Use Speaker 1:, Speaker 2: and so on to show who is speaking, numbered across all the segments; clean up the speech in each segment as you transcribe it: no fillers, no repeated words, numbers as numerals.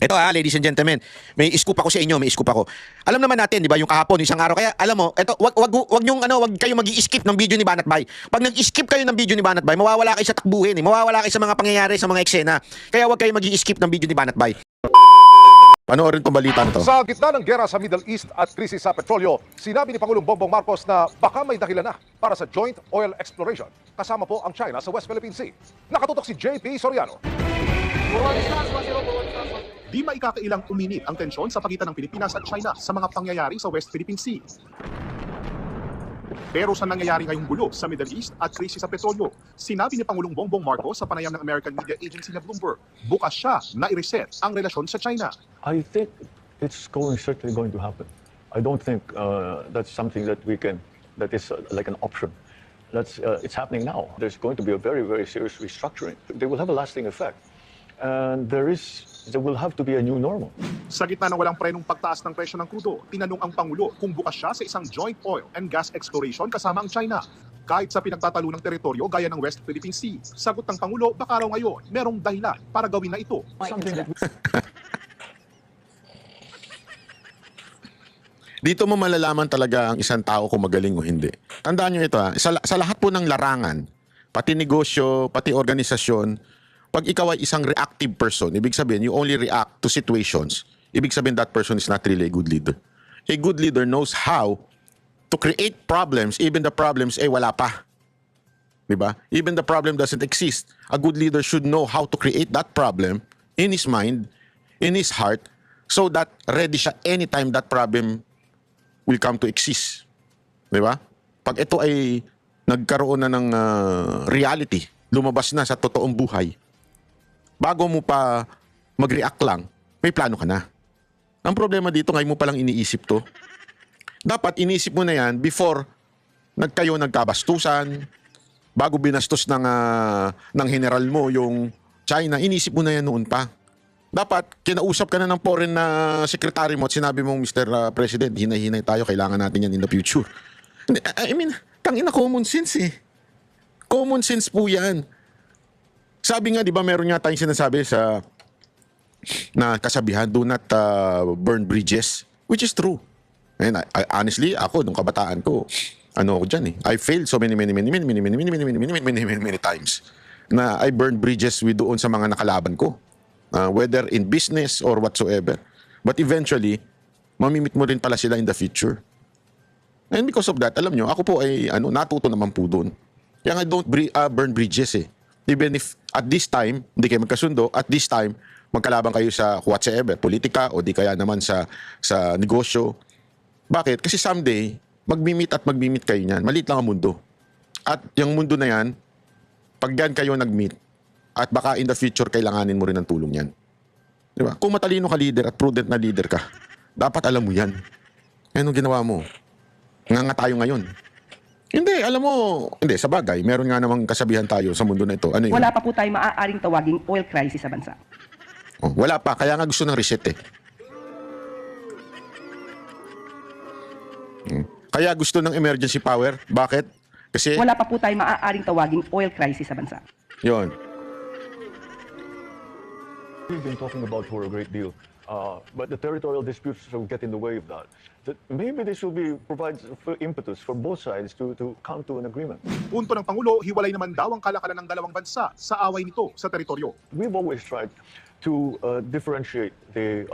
Speaker 1: Ito ladies and gentlemen, may scoop ako sa inyo, may scoop ako. Alam naman natin, 'di ba, yung kahapon, isang araw, kaya alam mo, ito, wag yung wag kayo magi-skip ng video ni Banat Bay. Pag nag-skip kayo ng video ni Banat Bay, mawawala kayo sa takbuhin, mawawala kayo sa mga pangyayari, sa mga eksena. Kaya wag kayo magi-skip ng video ni Banat Bay. Panoorin tong balita na to.
Speaker 2: Sa gitna ng gera sa Middle East at krisis sa petrolyo, sinabi ni Pangulong Bongbong Marcos na baka may dahilan na para sa joint oil exploration. Kasama po ang China sa West Philippine Sea. Nakatutok si JP Soriano.
Speaker 3: Di maikakailang uminit ang tensyon sa pagitan ng Pilipinas at China sa mga pangyayari sa West Philippine Sea. Pero sa nangyayari ngayong gulo sa Middle East at krisis sa petrolyo, sinabi ni Pangulong Bongbong Marcos sa panayam ng American media agency na Bloomberg, bukas siya na i-reset ang relasyon sa China.
Speaker 4: I think it's certainly going to happen. I don't think that's something that that is like an option. It's happening now. There's going to be a very, very serious restructuring. They will have a lasting effect. And there will have to be a new normal.
Speaker 3: Sa gitna ng walang prenong pagtaas ng presyo ng krudo, tinanong ang Pangulo kung bukas siya sa isang joint oil and gas exploration kasama ang China. Kahit sa pinagtatalo ng teritoryo gaya ng West Philippine Sea, sagot ng Pangulo, baka raw ngayon merong dahilan para gawin na ito.
Speaker 1: Dito mo malalaman talaga ang isang tao kung magaling o hindi. Tandaan nyo ito sa lahat po ng larangan, pati negosyo, pati organisasyon, pag ikaw ay isang reactive person, ibig sabihin, you only react to situations, ibig sabihin that person is not really a good leader. A good leader knows how to create problems, even the problems, wala pa. Diba? Even the problem doesn't exist. A good leader should know how to create that problem in his mind, in his heart, so that ready siya anytime that problem will come to exist. Diba? Pag ito ay nagkaroon na ng reality, lumabas na sa totoong buhay, bago mo pa mag-react lang, may plano ka na. Ang problema dito, ngayon mo palang iniisip to. Dapat iniisip mo na yan before kayo nagkabastusan, bago binastos ng general mo yung China, inisip mo na yan noon pa. Dapat, kinausap ka na ng foreign na secretary mo at sinabi mo, Mr. President, hinay-hinay tayo, kailangan natin yan in the future. I mean, tangina common sense eh. Common sense po yan. Sabi nga, di ba, meron nga tayong sinasabi na kasabihan, do not burn bridges, which is true. And honestly, ako, nung kabataan ko, ako dyan eh. I failed so many times na I burned bridges with doon sa mga nakalaban ko. Whether in business or whatsoever. But eventually, mamimit mo rin pala sila in the future. And because of that, alam nyo, ako po ay natuto naman po doon. Kaya nga don't burn bridges eh. Even if at this time, hindi kayo magkasundo, at this time, magkalaban kayo sa whatsoever, politika, o di kaya naman sa negosyo. Bakit? Kasi someday, magmi-meet kayo niyan. Maliit lang ang mundo. At yung mundo na yan, pag yan kayo nag-meet, at baka in the future, kailanganin mo rin ng tulong yan. Di ba? Kung matalino ka leader at prudent na leader ka, dapat alam mo yan. Anong ginawa mo? Nga tayo ngayon. Hindi, alam mo, hindi, sa bagay, meron nga namang kasabihan tayo sa mundo na ito. Ano yun?
Speaker 5: Wala pa po tayo maaaring tawaging oil crisis sa bansa.
Speaker 1: Oh, wala pa, kaya nga gusto ng reset eh. Kaya gusto ng emergency power. Bakit? Kasi
Speaker 5: Wala pa po tayo maaaring tawaging oil crisis sa bansa.
Speaker 1: yun.
Speaker 4: We've been talking about for a great deal, but the territorial disputes will get in the way of that. Maybe this will provide impetus for both sides to come to an agreement.
Speaker 3: Punto ng Pangulo, hiwalay naman daw ang kalakalan ng dalawang bansa sa away nito sa teritoryo.
Speaker 4: We've always tried to differentiate the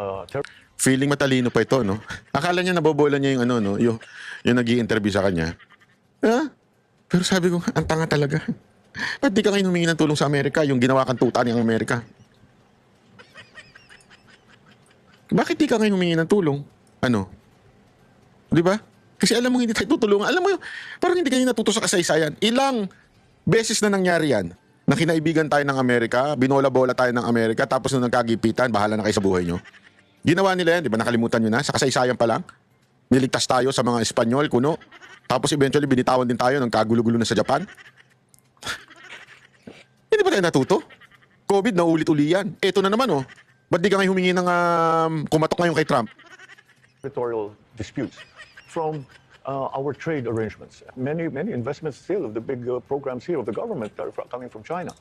Speaker 1: Feeling matalino pa ito, no? Akala niya nabobola niya yung yung nag-i-interview sa kanya. Pero sabi ko, ang tanga talaga. Ba't di ka ngayon humingi ng tulong sa Amerika, yung ginawa kang tuta ng Amerika? Bakit di ka ngayon humingi ng tulong? Di ba? Kasi alam mo hindi tayo tutulungan. Alam mo yun, parang hindi kayo natuto sa kasaysayan. Ilang beses na nangyari yan na kinaibigan tayo ng Amerika, binola-bola tayo ng Amerika, tapos nung nagkagipitan, bahala na kayo sa buhay nyo. Ginawa nila yan, di ba? Nakalimutan nyo na, sa kasaysayan pa lang. Niligtas tayo sa mga Espanyol, kuno. Tapos eventually binitawan din tayo ng kagulo-gulo na sa Japan. Hindi ba tayo natuto? COVID na ulit-uli yan. Eto na naman Ba't di ka ngayon humingi ng kumatok ngayon kay Trump?
Speaker 4: territorial disputes from our trade arrangements. Many investments still of the big programs here of the government are coming from China.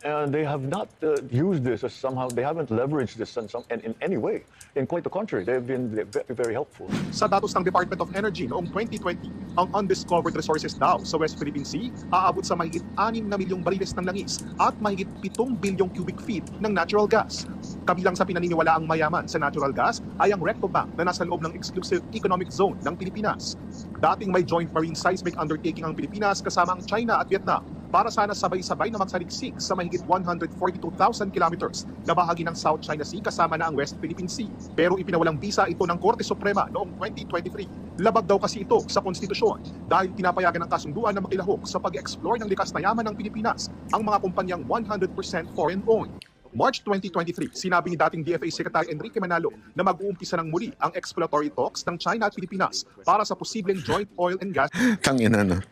Speaker 4: And they have not used this as somehow, they haven't leveraged this in any way. In quite the contrary, they've been very, very helpful.
Speaker 3: Sa datos ng Department of Energy noong 2020, ang undiscovered resources daw sa West Philippine Sea aabot sa mahigit 6 na milyong bariles ng langis at mahigit 7 bilyong cubic feet ng natural gas. Kabilang sa pinaniniwalaang mayaman sa natural gas ay ang Recto Bank na nasa loob ng exclusive economic zone ng Pilipinas. Dating may joint marine seismic undertaking ang Pilipinas kasama ang China at Vietnam para sana sabay-sabay na magsaliksik sa mahigit 142,000 kilometers na bahagi ng South China Sea kasama na ang West Philippine Sea. Pero ipinawalang bisa ito ng Korte Suprema noong 2023. Labag daw kasi ito sa konstitusyon dahil pinapayagan ng kasunduan na makilahok sa pag-explore ng likas na yaman ng Pilipinas ang mga kumpanyang 100% foreign-owned. March 2023, sinabi ni dating DFA Secretary Enrique Manalo na mag-uumpisa ng muli ang exploratory talks ng China at Pilipinas para sa posibleng joint oil and gas
Speaker 1: Tangina na.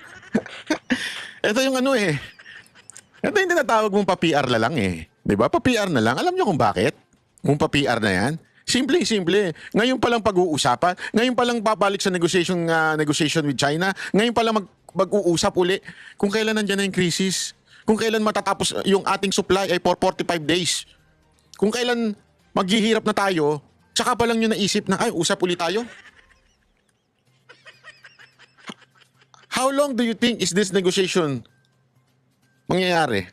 Speaker 1: Ito yung ano eh. Ito yung tinatawag mong pa-PR na lang eh. Di ba? Pa-PR na lang. Alam nyo kung bakit? Kung pa-PR na yan? Simple-simple. Ngayon pa lang pag-uusapan. Ngayon pa lang babalik sa negotiation with China. Ngayon pa lang mag-uusap uli kung kailan nandyan na yung crisis. Kung kailan matatapos yung ating supply ay for 45 days. Kung kailan maghihirap na tayo, tsaka pa lang nyo naisip na, ay, usap uli tayo. How long do you think is this negotiation mangyayari?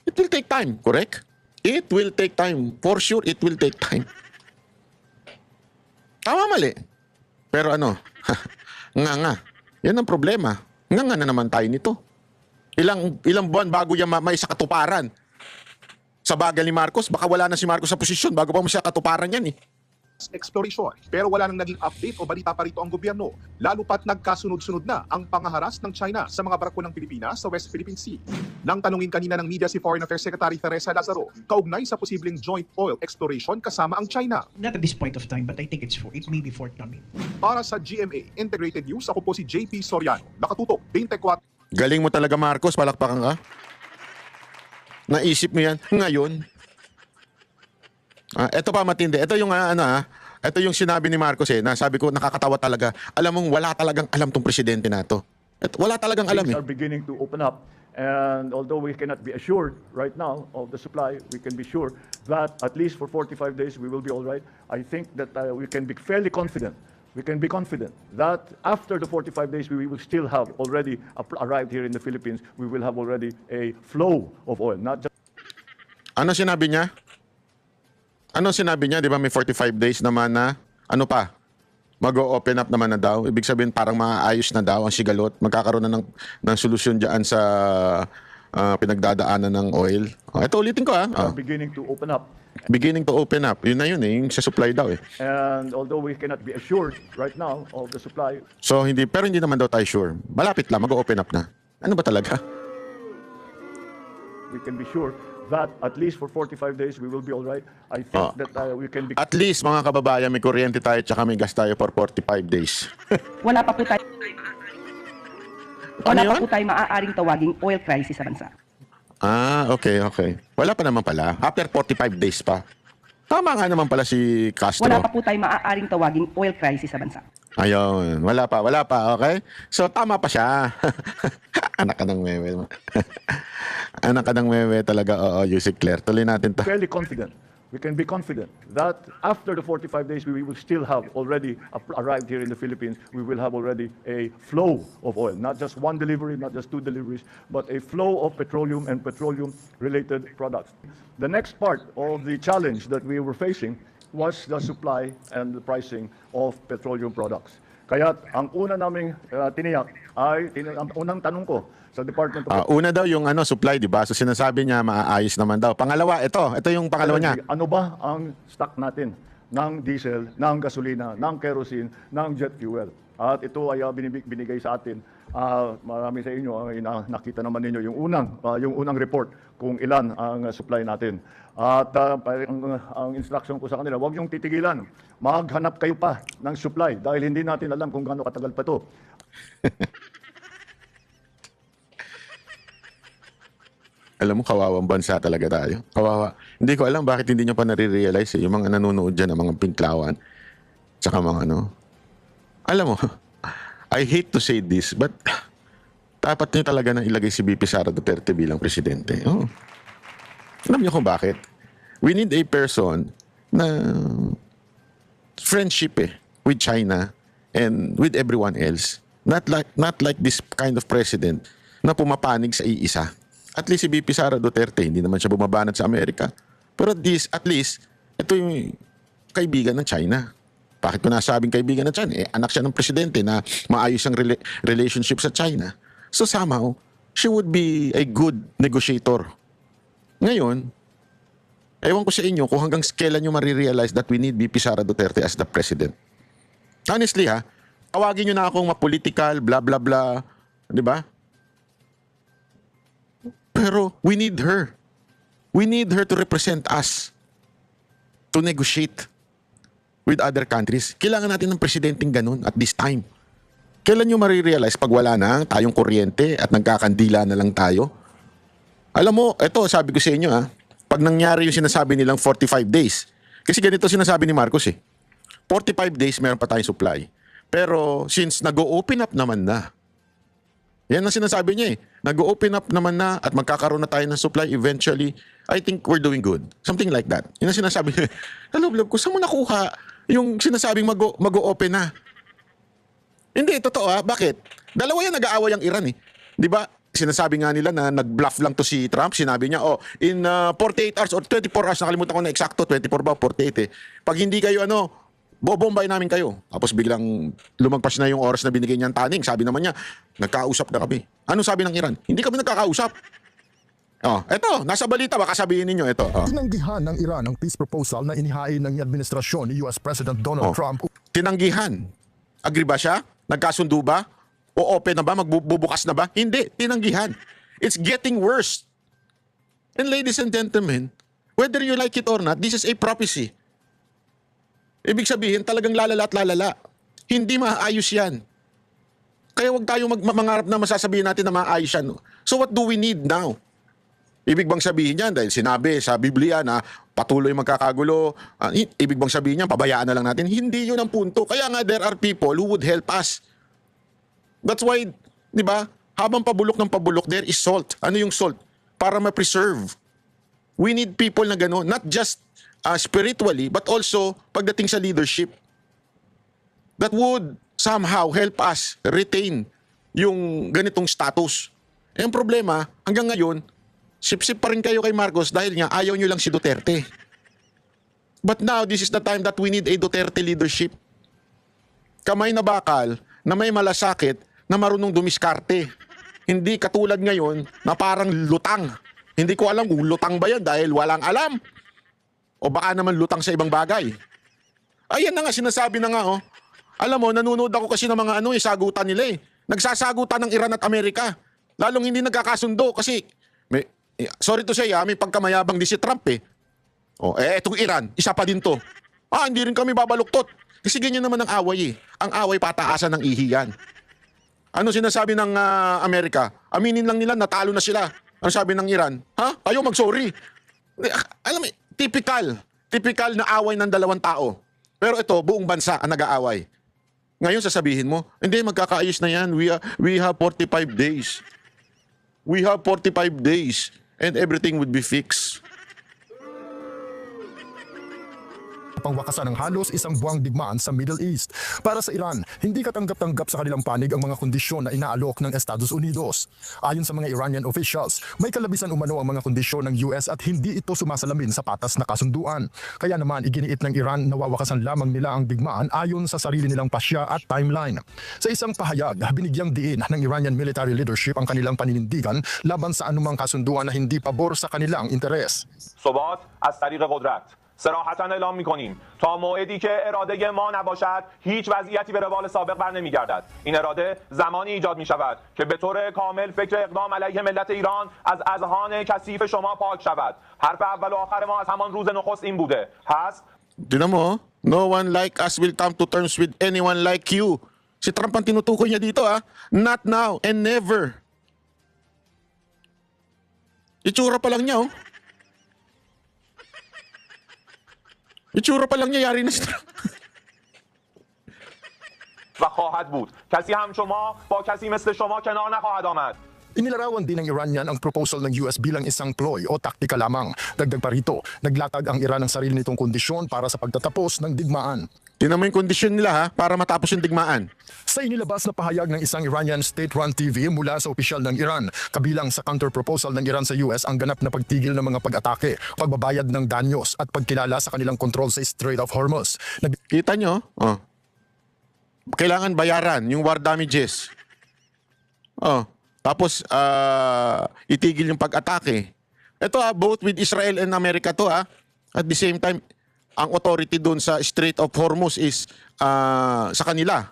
Speaker 1: It will take time, correct? It will take time. For sure, it will take time. Tama, mali. Pero ano, nga. Yan ang problema. Nga na naman tayo nito. Ilang buwan bago yan may sa katuparan. Sa bagal ni Marcos, baka wala na si Marcos sa posisyon bago pa mo siya katuparan yan eh.
Speaker 3: exploration. Pero wala nang naging update o balita pa rito ang gobyerno, lalo pat nagkasunod-sunod na ang pangaharas ng China sa mga barko ng Pilipinas sa West Philippine Sea. Nang tanungin kanina ng media si Foreign Affairs Secretary Teresa Lazaro, kaugnay sa posibleng joint oil exploration kasama ang China.
Speaker 6: Not at this point of time, but I think it may be forthcoming.
Speaker 3: Para sa GMA Integrated News, ako po si JP Soriano. Nakatutok, 24.
Speaker 1: Galing mo talaga, Marcos, palakpakan ka. Naisip mo yan ngayon. Ito pa matindi. Ito yung ito yung sinabi ni Marcos na sabi ko nakakatawa talaga. Alam mong wala talagang alam tong presidente na to. Wala talagang alam
Speaker 4: Things
Speaker 1: eh.
Speaker 4: are beginning to open up. And although we cannot be assured right now of the supply, we can be sure that at least for 45 days we will be all right. I think that we can be fairly confident. We can be confident that after the 45 days we will still have already arrived here in the Philippines. We will have already a flow of oil, not just.
Speaker 1: Ano sinabi niya? Ano sinabi niya? Di ba may 45 days naman na ano pa? Mag-open up naman na daw. Ibig sabihin parang maayos na daw ang sigalot. Magkakaroon na ng solusyon dyan sa pinagdadaanan ng oil. Ito ulitin ko
Speaker 4: Beginning to open up.
Speaker 1: Beginning to open up. Yun na yun eh. Yung sa supply daw eh.
Speaker 4: And although we cannot be assured right now of the supply,
Speaker 1: So pero hindi naman daw tayo sure. Malapit lang. Mag-open up na. Ano ba talaga?
Speaker 4: we can be sure that at least for 45 days we will be all right. I think that we can be.
Speaker 1: At least mga kababayan, may kuryente tayo tsaka may gas tayo for 45 days.
Speaker 5: Wala pa po tayo
Speaker 1: Ano
Speaker 5: wala pa
Speaker 1: yun?
Speaker 5: po tayo maaaring tawaging oil crisis sa bansa.
Speaker 1: Okay. Wala pa naman pala. After 45 days pa. Tama nga naman pala si Castro.
Speaker 5: Wala pa po tayo maaaring tawaging oil crisis sa bansa.
Speaker 1: Ayun. Wala pa. Okay? So, tama pa siya. Anak ka ng meme. Anak ka ng meme talaga. Oo, Yusik Claire. Tuloy natin to.
Speaker 4: fairly confident. We can be confident that after the 45 days, we will still have already arrived here in the Philippines. We will have already a flow of oil, not just one delivery, not just two deliveries, but a flow of petroleum and petroleum-related products. The next part of the challenge that we were facing was the supply and the pricing of petroleum products. Kaya ang una naming tiniyak ay ang unang tanong ko sa Department of
Speaker 1: Una daw yung supply, di ba? So, sinasabi niya, maaayos naman daw. Pangalawa, ito yung pangalawa niya.
Speaker 4: Ano ba ang stock natin ng diesel, ng gasolina, ng kerosene, ng jet fuel? At ito ay binigay sa atin. Marami sa inyo ay nakita naman ninyo yung unang report kung ilan ang supply natin. At ang instruction ko sa kanila, huwag yung titigilan. Maghanap kayo pa ng supply dahil hindi natin alam kung gaano katagal pa ito.
Speaker 1: Alam mo, kawawang bansa talaga tayo. Kawawa. Hindi ko alam bakit hindi nyo pa nare-realize yung mga nanonood dyan, ng mga pinklawan. Tsaka mga Alam mo, I hate to say this, but dapat nyo talaga na ilagay si BP Sara Duterte bilang presidente. Oh. Alam niyo kung bakit? We need a person na friendship with China and with everyone else. Not like this kind of president na pumapanig sa iisa. At least si VP Sara Duterte, hindi naman siya bumabanat sa Amerika. Pero at least, ito yung kaibigan ng China. Bakit ko nasabing kaibigan ng China? Anak siya ng presidente na maayos ang relationship sa China. So somehow, she would be a good negotiator. Ngayon, ewan ko sa inyo kung hanggang kailan nyo marirealize that we need VP Sara Duterte as the president. Honestly tawagin nyo na akong mapolitical, blah blah blah, di ba? Pero we need her. We need her to represent us. To negotiate with other countries. Kailangan natin ng presidenteng ganun at this time. Kailan nyo marirealize pag wala na tayong kuryente at nagkakandila na lang tayo? Alam mo, eto sabi ko sa inyo pag nangyari yung sinasabi nilang 45 days, kasi ganito sinasabi ni Marcos 45 days meron pa tayong supply. Pero since nag-o-open up naman na, yan ang sinasabi niya nag-o-open up naman na at magkakaroon na tayo ng supply eventually, I think we're doing good. Something like that. Yan ang sinasabi niya. Naloob ko, saan mo nakuha yung sinasabing mag-o-open na? Hindi, totoo Bakit? Dalawa yan nag-aaway ang Iran Di ba? Sinasabi nga nila na nag-bluff lang to si Trump. Sinabi niya, in 48 hours or 24 hours, nakalimutan ko na eksakto, 24 ba, 48 Pag hindi kayo bobombay namin kayo. Tapos biglang lumagpas na yung oras na binigay niyang taning. Sabi naman niya, nagkausap na kami. Ano sabi ng Iran? Hindi kami nagkakausap. Eto, nasa balita, baka sabihin ninyo, ito.
Speaker 7: Tinanggihan ng Iran ang peace proposal na inihain ng administrasyon ni US President Donald Trump.
Speaker 1: Tinanggihan. Agree ba siya? Nagkasundo ba? O open na ba? Magbubukas na ba? Hindi. Tinanggihan. It's getting worse. And ladies and gentlemen, whether you like it or not, this is a prophecy. Ibig sabihin, talagang lalala at lalala. Hindi maayos yan. Kaya wag tayo mangarap na masasabihin natin na maayos yan. So what do we need now? Ibig bang sabihin yan, dahil sinabi sa Biblia na patuloy magkakagulo, ibig bang sabihin yan, pabayaan na lang natin? Hindi yun ang punto. Kaya nga there are people who would help us. That's why, di ba, habang pabulok ng pabulok, there is salt. Ano yung salt? Para ma-preserve. We need people na gano'n, not just spiritually, but also pagdating sa leadership. That would somehow help us retain yung ganitong status. Ang problema, hanggang ngayon, sip-sip pa rin kayo kay Marcos dahil nga ayaw nyo lang si Duterte. But now, this is the time that we need a Duterte leadership. Kamay na bakal na may malasakit na marunong dumiskarte. Hindi katulad ngayon na parang lutang. Hindi ko alam kung lutang ba yan dahil walang alam. O baka naman lutang sa ibang bagay. Ayan na nga, sinasabi na nga Alam mo, nanonood ako kasi ng mga sagutan nila Nagsasagutan ng Iran at Amerika. Lalong hindi nagkakasundo kasi, sorry to say may pagkamayabang di si Trump etong Iran, isa pa din to. Hindi rin kami babaluktot. Kasi ganyan naman ang away Ang away pataasan ng ihiyan. Ano sinasabi ng Amerika? Aminin lang nila, natalo na sila. Ano sabi ng Iran? Ayaw mag-sorry. Alam mo, typical na away ng dalawang tao. Pero ito, buong bansa ang nag-aaway. Ngayon sasabihin mo, hindi, magkakaayos na yan. We have 45 days. We have 45 days and everything would be fixed.
Speaker 7: Pangwakasan ng halos isang buwang digmaan sa Middle East. Para sa Iran, hindi katanggap-tanggap sa kanilang panig ang mga kondisyon na inaalok ng Estados Unidos. Ayon sa mga Iranian officials, may kalabisan umano ang mga kondisyon ng US at hindi ito sumasalamin sa patas na kasunduan. Kaya naman iginiit ng Iran na wawakasan lamang nila ang digmaan ayon sa sarili nilang pasya at timeline. Sa isang pahayag, binigyang diin ng Iranian military leadership ang kanilang paninindigan laban sa anumang kasunduan na hindi pabor sa kanilang interes.
Speaker 8: ثبات از طریق قدرت صراحتاً اعلام می‌کنیم تا موعدی که اراده ما نباشد هیچ وضعیتی به روال سابق بر نمی‌گردد. این اراده زمانی ایجاد می‌شود که به طور کامل فکر اقدام علیه ملت ایران از اذهان کثیف شما پاک شود. حرف اول و آخر ما از همان روز نخست این بوده. پس
Speaker 1: Tignan mo, no one like us will come to terms with anyone like you. Si Trump ang tinutukoy niya dito Not now and never. Itsura pa lang niya Itsura pa lang niya, yari na si Trump.
Speaker 8: و خواهد بود. کسی هم شما با کسی مثل شما کنار نخواهد آمد.
Speaker 7: Inilarawan din ng Iranian ang proposal ng US bilang isang ploy o taktika lamang. Dagdag pa rito, naglatag ang Iran ng sarili nitong kondisyon para sa pagtatapos ng digmaan.
Speaker 1: Tingnan mo yung kondisyon nila ha, para matapos yung digmaan.
Speaker 7: Sa inilabas na pahayag ng isang Iranian state-run TV mula sa opisyal ng Iran, kabilang sa counter-proposal ng Iran sa US ang ganap na pagtigil ng mga pag-atake, pagbabayad ng danyos at pagkilala sa kanilang kontrol sa Strait of Hormuz.
Speaker 1: Kita nyo? Oh. Kailangan bayaran yung war damages. Oh. Tapos itigil yung pag-atake. Ito both with Israel and America to At the same time, ang authority doon sa Strait of Hormuz is sa kanila.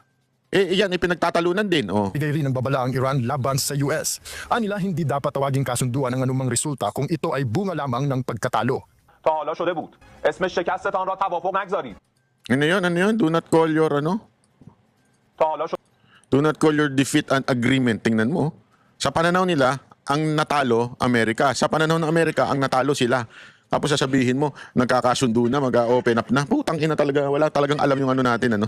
Speaker 1: Yan pinagtatalunan din. Oh.
Speaker 7: Bigay rin ng babala ang Iran laban sa US. Anila hindi dapat tawaging kasunduan ng anumang resulta kung ito ay bunga lamang ng pagkatalo.
Speaker 8: تا حالا شده بود اسم شکستتان را توافق نگذارید
Speaker 1: Ano yun? Do not call your
Speaker 8: تا حالا
Speaker 1: Do not call your defeat an agreement. Tingnan mo. Sa pananaw nila, ang natalo, Amerika. Sa pananaw ng Amerika, ang natalo sila. Tapos sasabihin mo, nagkakasundo na, mag-open up na. Putang ina talaga, wala talagang alam yung natin,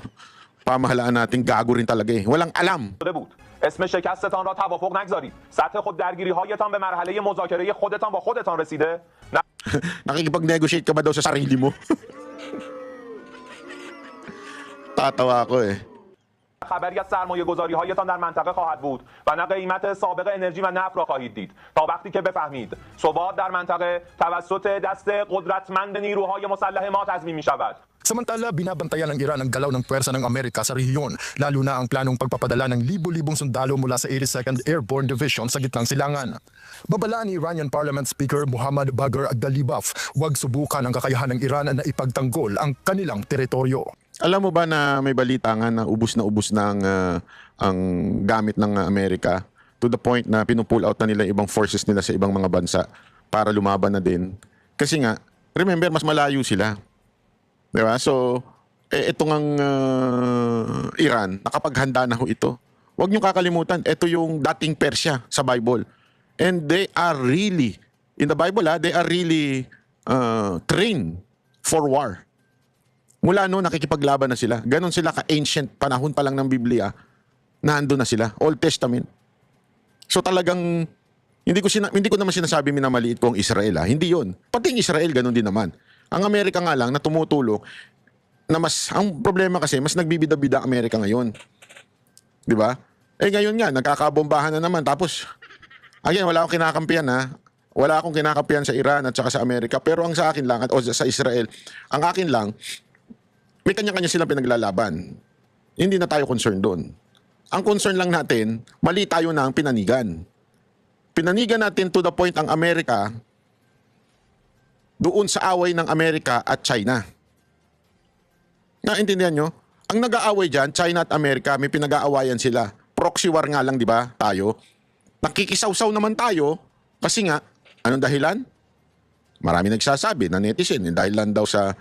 Speaker 1: Pamahalaan natin, gago rin talaga eh. Walang alam.
Speaker 8: شده بود اسم شکستتان را توافق نگذارید سطح خود درگیری هایتان به مرحله مذاکره خودتان با خودتان رسیده
Speaker 1: Nakikipag-negotiate ka ba daw sa sarili mo? Tatawa ako eh.
Speaker 8: خبری از سرمایه گذاری هایتان در منطقه خواهد بود و نه قیمت سابق انرژی و نفت را خواهید دید تا وقتی که بفهمید ثبات در منطقه توسط دست قدرتمند نیروهای مسلح ما تضمین می شود.
Speaker 7: Samantala, binabantayan ng Iran ang galaw ng pwersa ng Amerika sa rehiyon, lalo na ang planong pagpapadala ng libu-libong sundalo mula sa 82nd Airborne Division sa gitnang silangan. Babalaan ni Iranian Parliament Speaker Muhammad Bagher Agdalibaf, huwag subukan ang kakayahan ng Iran na ipagtanggol ang kanilang teritoryo.
Speaker 1: Alam mo ba na may balita nga na ubus na ang gamit ng Amerika to the point na pinupull out na nila ibang forces nila sa ibang mga bansa para lumaban na din. Kasi nga, remember, mas malayo sila. Diba? So, itong ang Iran, nakapaghanda na ho ito. Huwag niyong kakalimutan, ito yung dating Persia sa Bible. And they are really, in the Bible they are really trained for war. Mula noon, nakikipaglaban na sila. Ganon sila ka-ancient, panahon pa lang ng Biblia, naandun na sila. Old Testament. So talagang, hindi ko naman sinasabi minamaliit ko ang Israel. Hindi yon. Pati ang Israel, ganon din naman. Ang Amerika nga lang na tumutulong, na ang problema kasi, mas nagbibida-bida ang Amerika ngayon. Di ba? Ngayon nga, nagkakabombahan na naman. Tapos, again, wala akong kinakampihan Wala akong kinakampihan sa Iran at saka sa Amerika. Pero ang sa akin lang, o sa Israel, ang akin lang, may kanya-kanya silang pinaglalaban. Hindi na tayo concerned doon. Ang concern lang natin, mali tayo na ang pinanigan. Pinanigan natin to the point ang Amerika doon sa away ng Amerika at China. Naintindihan nyo? Ang nag-aaway dyan, China at Amerika, may pinag-aawayan sila. Proxy war nga lang, di ba, tayo? Nakikisawsaw naman tayo kasi nga, anong dahilan? Marami nagsasabi na netizen, dahil lang daw sa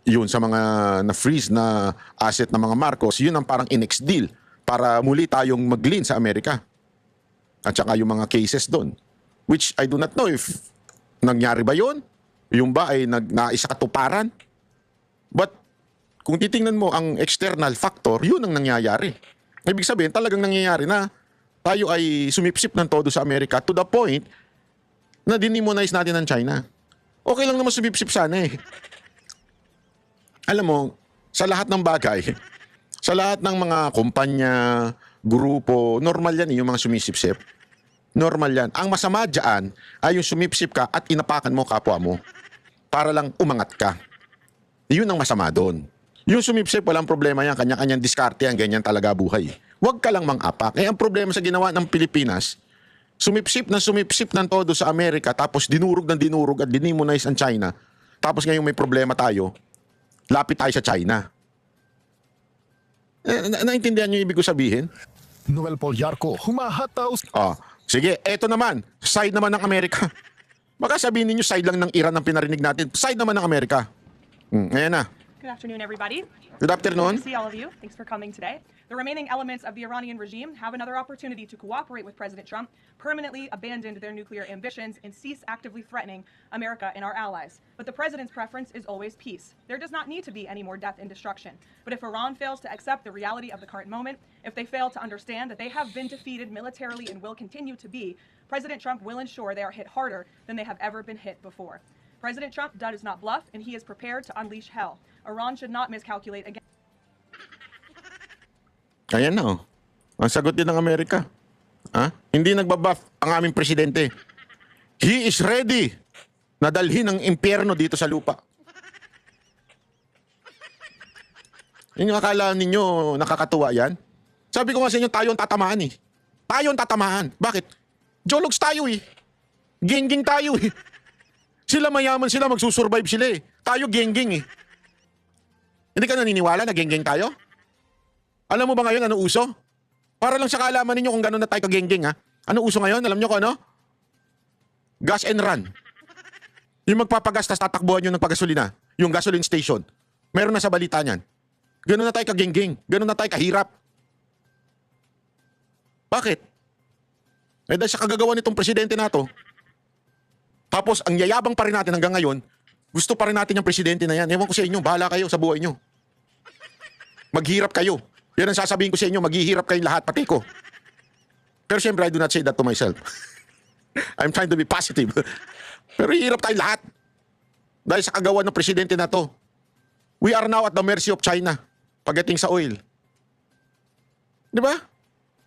Speaker 1: yun sa mga na-freeze na asset ng mga Marcos, yun ang parang inex deal para muli tayong mag-lean sa Amerika. At saka yung mga cases doon. Which I do not know if nangyari ba yun? Yung ba ay naisa katuparan? But kung titingnan mo ang external factor, yun ang nangyayari. Ibig sabihin, talagang nangyayari na tayo ay sumipsip ng todo sa Amerika to the point na dinimonize natin ang China. Okay lang naman sumipsip sana eh. Alam mo, sa lahat ng bagay, sa lahat ng mga kumpanya, grupo, normal yan yung mga sumisipsip. Normal yan. Ang masama dyan ay yung sumipsip ka at inapakan mo kapwa mo para lang umangat ka. Yun ang masama doon. Yung sumipsip, walang problema yan. Kanya-kanyang diskarte yan. Ganyan talaga buhay. Huwag ka lang mang-apak. Ang problema sa ginawa ng Pilipinas, sumipsip ng todo sa Amerika tapos dinurog at dinimonize ang China. Tapos ngayon may problema tayo, lapit tayo sa China. Naintindihan niyo ibig ko sabihin?
Speaker 7: Noel Polyarco, humahataw.
Speaker 1: Sige, eto naman. Side naman ng Amerika. Baka sabihin ninyo side lang ng Iran ang pinarinig natin. Side naman ng Amerika. Ayan na.
Speaker 9: Good afternoon, everybody.
Speaker 1: Good
Speaker 9: Good
Speaker 1: afternoon.
Speaker 9: to see all of you. Thanks for coming today. The remaining elements of the Iranian regime have another opportunity to cooperate with President Trump, permanently abandon their nuclear ambitions, and cease actively threatening America and our allies. But the president's preference is always peace. There does not need to be any more death and destruction. But if Iran fails to accept the reality of the current moment, if they fail to understand that they have been defeated militarily and will continue to be, President Trump will ensure they are hit harder than they have ever been hit before. President Trump does not bluff, and he is prepared to unleash hell. Iran should not miscalculate again.
Speaker 1: Ayan na, oh. Ang sagot din ng Amerika. Ha? Hindi nagbabuff ang aming presidente. He is ready na dalhin ang impyerno dito sa lupa. Yung akala ninyo nakakatuwa yan? Sabi ko nga sa inyo, tayo ang tatamaan eh. Tayo ang tatamaan. Bakit? Jologs tayo eh. Gengging tayo eh. Sila mayaman sila, magsusurvive sila eh. Tayo gengging eh. Hindi ka naniniwala na gengging tayo? Alam mo ba ngayon ano uso? Para lang sa kaalaman ninyo kung gano'n na tayo kagengging ha. Ano uso ngayon? Alam nyo kung ano? Gas and run. Yung magpapagas tas tatakbuhan nyo ng pagasolina. Yung gasoline station. Meron na sa balita niyan. Gano'n na tayo kagengging. Gano'n na tayo kahirap. Bakit? Eh dahil sa kagagawa nitong presidente na to. Tapos ang yayabang pa rin natin hanggang ngayon, gusto pa rin natin yung presidente na yan. Ewan ko sa inyo, bahala kayo sa buhay nyo. Maghirap kayo. Yan ang sasabihin ko sa inyo, maghihirap kayong lahat, pati ko. Pero syempre, I do not say that to myself. I'm trying to be positive. Pero hihirap tayong lahat. Dahil sa kagawa ng presidente na to. We are now at the mercy of China pagdating sa oil. Di ba?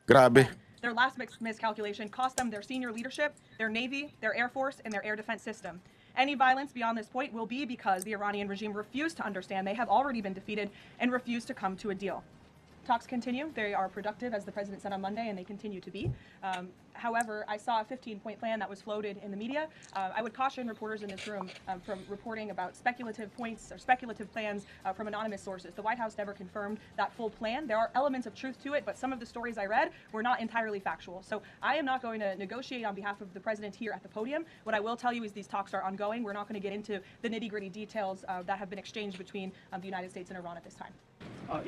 Speaker 1: Grabe.
Speaker 9: Their last miscalculation cost them their senior leadership, their Navy, their Air Force, and their air defense system. Any violence beyond this point will be because the Iranian regime refused to understand they have already been defeated and refused to come to a deal. Talks continue. They are productive, as the president said on Monday, and they continue to be. However, I saw a 15-point plan that was floated in the media. I would caution reporters in this room from reporting about speculative points or speculative plans from anonymous sources. The White House never confirmed that full plan. There are elements of truth to it, but some of the stories I read were not entirely factual. So I am not going to negotiate on behalf of the president here at the podium. What I will tell you is these talks are ongoing. We're not going to get into the nitty-gritty details that have been exchanged between the United States and Iran at this time.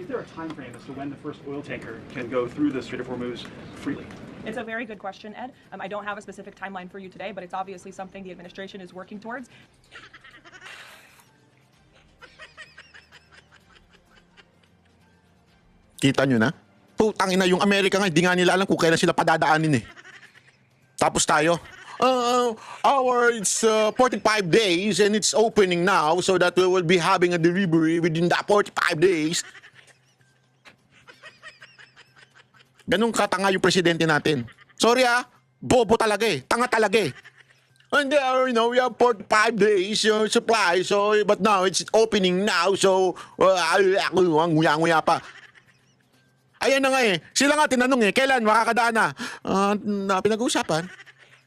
Speaker 10: Is there a time frame as to when the first oil tanker can go through the Strait of Hormuz freely?
Speaker 9: It's a very good question, Ed. I don't have a specific timeline for you today, but it's obviously something the administration is working towards.
Speaker 1: Kita nyo na? Putang ina, yung Amerika nga, hindi nga nila alam kung kailan sila padadaanin eh. Tapos tayo, it's 45 days and it's opening now so that we will be having a delivery within that 45 days. Ganun katanga yung presidente natin. Sorry bobo talaga eh. Tanga talaga eh. And we have 45 days supply, but now it's opening now, so ang nguya-nguya pa. Ayan na nga eh. Sila nga tinanong eh, kailan makakadaan na pinag-uusapan.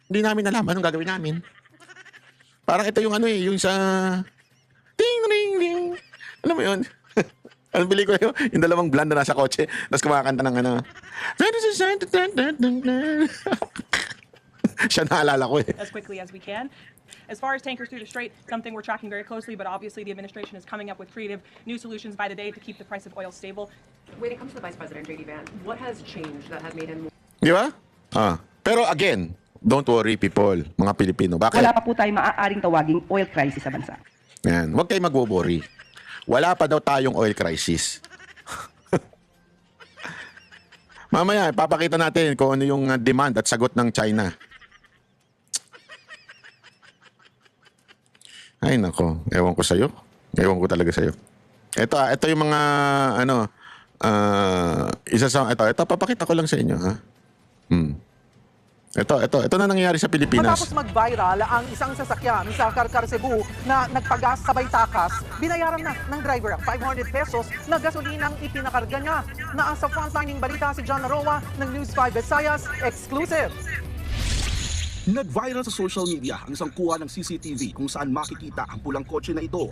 Speaker 1: Hindi namin alam anong gagawin namin. Parang ito yung yung sa ding ding ding. Alam mo yun? Anong bili ko yun? Yung dalawang blonde na nasa kotse, tapos kumakanta ng siya naalala ko eh.
Speaker 9: As quickly as we can. As far as tankers through the strait, something we're tracking very closely, but obviously the administration is coming up with creative new solutions by the day to keep the price of oil stable.
Speaker 11: When it comes to the Vice President, J.D. Vance, what has changed that has made him...
Speaker 1: Di ba? Pero again, don't worry people, mga Pilipino. Bakit?
Speaker 5: Wala pa po tayong maaaring tawaging oil crisis sa bansa.
Speaker 1: Yan, huwag kayo mag-worry. Wala pa daw tayong oil crisis. Mamaya, ipapakita natin kung ano yung demand at sagot ng China. Ay nako, ewan ko sa'yo. Ewan ko talaga sa'yo. Ito yung mga ito papakita ko lang sa inyo ha. Ito na nangyayari sa Pilipinas.
Speaker 12: Matapos mag-viral ang isang sasakyan sa Karkar, Cebu na nagpagas sabay takas, binayaran na ng driver ang 500 pesos na gasolinang ipinakarga niya. Nasa frontlining balita si John Naroa ng News 5 Visayas, exclusive.
Speaker 13: Nag-viral sa social media ang isang kuha ng CCTV kung saan makikita ang pulang kotse na ito.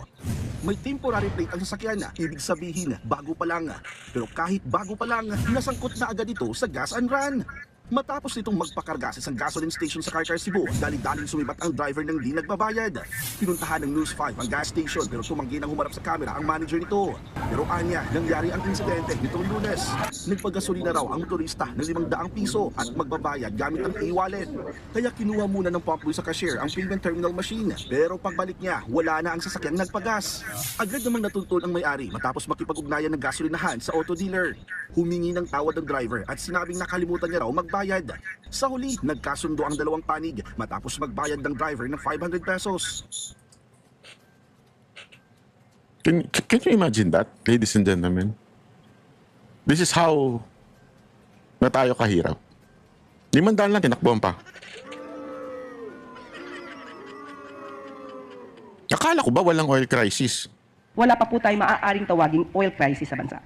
Speaker 13: May temporary plate ang sasakyan, ibig sabihin bago pa lang. Pero kahit bago pa lang, nasangkot na agad ito sa gas and run. Matapos nitong magpakarga sa isang gasoline station sa Carcar, Cebu, dali-daling sumibat ang driver ng di nagbabayad. Pinuntahan ng News 5 ang gas station pero tumanggi nang humarap sa camera ang manager nito. Pero anya, nangyari ang insidente nitong Lunes. Nagpagasolina raw ang motorista ng 500 piso at magbabayad gamit ang e-wallet. Kaya kinuha muna ng pump boy sa cashier ang payment terminal machine. Pero pagbalik niya, wala na ang sasakyang nagpagas. Agad namang natuntun ang may-ari matapos makipag-ugnayan ng gasolinahan sa auto dealer. Humingi ng tawad ang driver at sinabing nakalimutan niya raw magbayad. Sa huli, nagkasundo ang dalawang panig matapos magbayad ng driver ng 500 pesos.
Speaker 1: Can you imagine that, ladies and gentlemen? This is how na tayo kahirap. 500 lang, tinakbuhan pa. Akala ko ba walang oil crisis?
Speaker 5: Wala pa po tayo maaaring tawaging oil crisis sa bansa.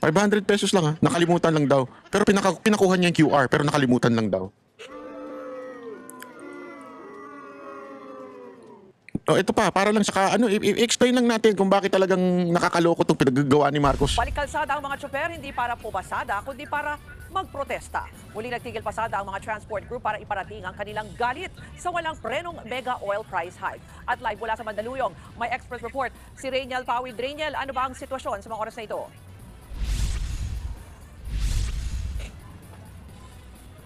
Speaker 1: 500 pesos lang ha. Nakalimutan lang daw. Pero pinakuha niya yung QR pero nakalimutan lang daw. Oh, ito pa, para lang sa i-explain lang natin kung bakit talagang nakakaloko itong pinagagawa ni Marcos.
Speaker 12: Balik-kalsada ang mga tsoper, hindi para pumasada, kundi para magprotesta. Muli nagtigil pasada ang mga transport group para iparating ang kanilang galit sa walang prenong mega oil price hike. At live mula sa Mandaluyong, may express report si Rainiel Pawid. Rainiel, ano ba ang sitwasyon sa mga oras na ito?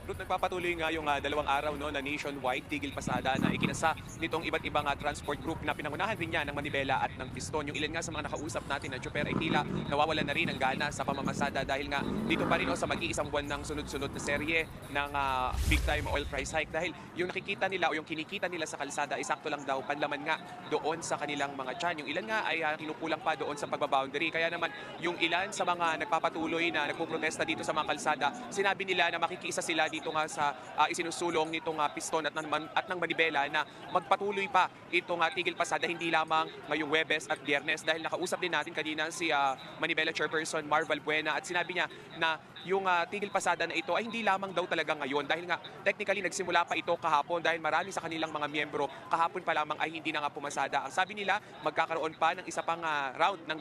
Speaker 8: Nagpapatuloy nga yung 2 araw na nationwide tigil pasada na ikinasa nitong iba't ibang transport group na pinangunahan rin niya ng Manibela at ng Piston. Yung ilan nga sa mga nakausap natin na tsoper ay tila nawawalan na rin ang gana sa pamamasada dahil nga dito pa rin sa mag-iisang buwan ng sunod-sunod na serye ng big time oil price hike dahil yung nakikita nila o yung kinikita nila sa kalsada ay sakto lang daw panlaman nga doon sa kanilang mga tiyan. Yung ilan nga ay kinukulang pa doon sa pagbaboundary. Kaya naman yung ilan sa mga nagpapatuloy na nagpuprotesta dito sa mga kalsada, sinabi nila na makikisa sila dito nga sa isinusulong nitong Piston at ng Manibela na magpatuloy pa itong tigil pasada hindi lamang ngayong Huwebes at Biyernes dahil nakausap din natin kanina si Manibela Chairperson Marval Buena at sinabi niya na yung tigil pasada na ito ay hindi lamang daw talaga ngayon dahil nga technically nagsimula pa ito kahapon dahil marami sa kanilang mga miyembro kahapon pa lamang ay hindi na nga pumasada. Ang sabi nila magkakaroon pa ng isa pang round ng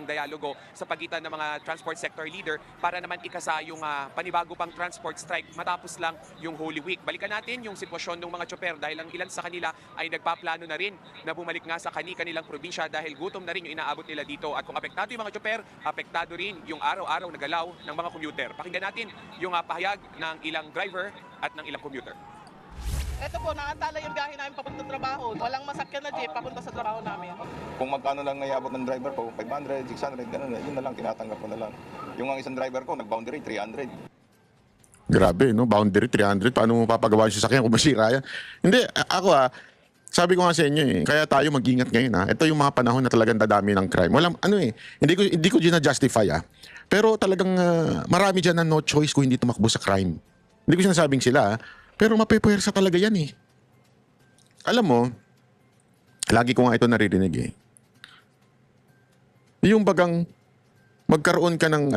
Speaker 8: dialogo sa pagitan ng mga transport sector leader para naman ikasa yung panibago pang transport strike matapos lang yung Holy Week. Balikan natin yung sitwasyon ng mga tsoper dahil ang ilan sa kanila ay nagpaplano na rin na bumalik nga sa kanilang probinsya dahil gutom na rin yung inaabot nila dito. At kung apektado yung mga tsoper, apektado rin yung araw-araw na galaw ng mga commuter. Pakinggan natin yung pahayag ng ilang driver at ng ilang commuter.
Speaker 14: Ito po, nakatala yung biyahe namin papunta sa trabaho. Walang masakyan na jeep papunta sa trabaho namin.
Speaker 15: Kung magkano lang naiabot ng driver ko, 500, 600, ganun na. Yun na lang, tinatanggap ko na lang. Yung ang isang driver ko, nag-boundary, 300.
Speaker 1: Grabe, no? Boundary 300. Paano mo papagawa yung sasakyan kung masira yan? Hindi, ako sabi ko nga sa inyo kaya tayo mag-ingat ngayon Ito yung mga panahon na talagang dadami ng crime. Walang, hindi ko gina-justify Pero talagang marami dyan na no choice kung hindi tumakbo sa crime. Hindi ko sinasabing sila pero mapepuwersa talaga yan Alam mo, lagi ko nga ito naririnig Yung bagang magkaroon ka ng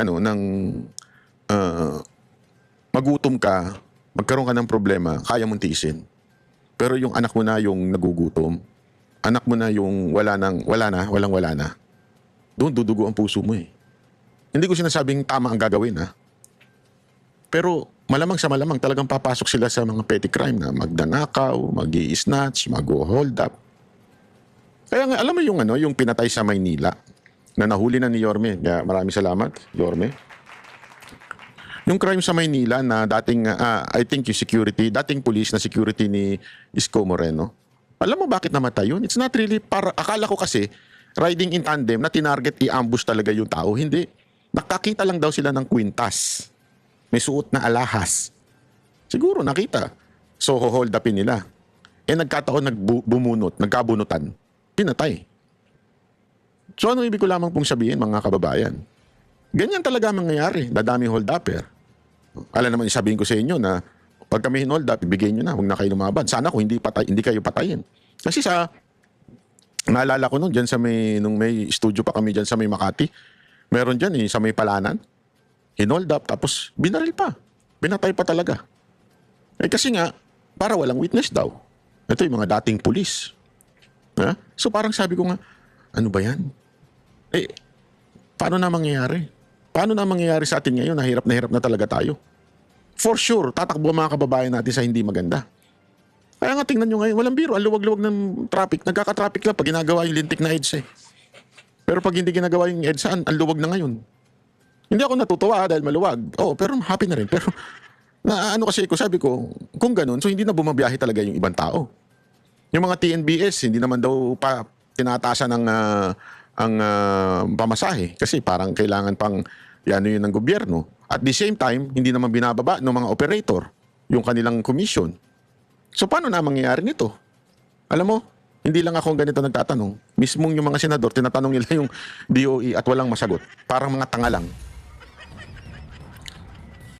Speaker 1: magutom ka, magkaroon ka ng problema, kaya mong tiisin. Pero yung anak mo na yung nagugutom, anak mo na yung wala na, doon dudugo ang puso mo Hindi ko sinasabing tama ang gagawin Pero malamang sa malamang talagang papasok sila sa mga petty crime na magdanakaw, mag-i-snatch, mag-hold up. Kaya nga, alam mo yung pinatay sa Maynila, na nahuli na ni Yorme. Kaya maraming salamat, Yorme. Yung crime sa Maynila na dating, I think yung security, dating police na security ni Isko Moreno. Alam mo bakit namatay yun? It's not really akala ko kasi, riding in tandem na tinarget i-ambush talaga yung tao. Hindi. Nakakita lang daw sila ng kwintas. May suot na alahas. Siguro nakita. So, hold upin nila. Nagkataon nagkabunutan. Pinatay. So, ano ibig ko lamang pong sabihin, mga kababayan? Ganyan talaga mangyayari. Dadami hold upper. Alam naman, sabihin ko sa inyo na pag kami hold up, ibigay nyo na. Huwag na kayo lumaban. Sana kung hindi kayo patayin. Kasi naalala ko nun, nung may studio pa kami dyan sa may Makati, meron dyan sa may Palanan. Hinold up, tapos binaril pa. Binatay pa talaga. Kasi nga, para walang witness daw. Ito yung mga dating pulis. So parang sabi ko nga, ano ba yan? Paano na mangyayari? Paano na mangyayari sa atin ngayon? Nahirap na talaga tayo. For sure, tatakbo ang mga kababayan natin sa hindi maganda. Kaya nga tingnan nyo ngayon, walang biro, ang luwag-luwag ng traffic. Nagkaka-traffic lang pag ginagawa yung lintik na EDSA. Pero pag hindi ginagawa yung EDSA, ang luwag na ngayon. Hindi ako natutuwa dahil maluwag. Oo, pero happy na rin. Pero ano kasi ko, sabi ko, kung ganun, so hindi na bumabiyahe talaga yung ibang tao. Yung mga TNBS, hindi naman daw pa tinatasan ng ang pamasahe. Kasi parang kailangan pang yan yun ng gobyerno. At the same time, hindi naman binababa ng mga operator yung kanilang commission. So paano na mangyayari nito? Alam mo, hindi lang ako ganito nagtatanong. Mismong yung mga senador, tinatanong nila yung DOE at walang masagot. Parang mga tanga lang.